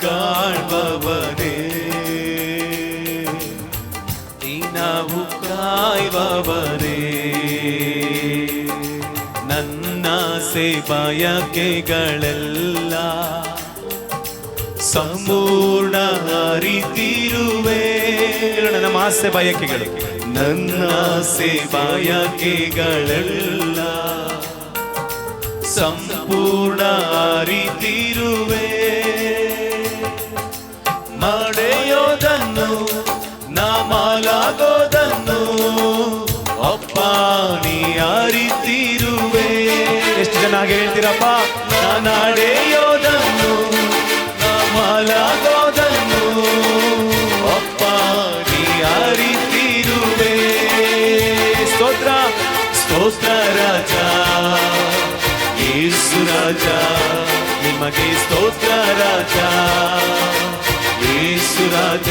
ಕಾಣ್ಬವನೇ, ನಾವು ಕಾಯ್ಬವನೇ. ನನ್ನ ಬಯಕೆಗಳೆಲ್ಲ ಸಂಪೂರ್ಣ ಅರಿತಿರುವೆ. ನಮ್ಮ ಆಸೆ ಬಯಕೆಗಳು, ನನ್ನ ಬಯಕೆಗಳೆಲ್ಲ ಸಂಪೂರ್ಣ ಅರಿತಿರುವೆ. ನಡೆಯೋದನ್ನು ನಾ ಮಾಲಾಗೋದನ್ನು ಅಪ್ಪ ನೀ ಅರಿತಿರುವೆ. ಎಷ್ಟು ಜನ ಹಾಗೆ ಹೇಳ್ತೀರಪ್ಪ? ನಾ ನಡೆಯೋದನ್ನು ನಾ ಮಾಲಾಗೋದನ್ನು ಅಪ್ಪ ನೀ ಅರಿತಿರುವೆ. ಸ್ತೋತ್ರ ಸ್ತೋತ್ರ ರಾಜ ಯೇಸು ರಾಜ, ನಿಮಗೆ ಸ್ತೋತ್ರ ರಾಜ ಯೇಸು ರಾಜ.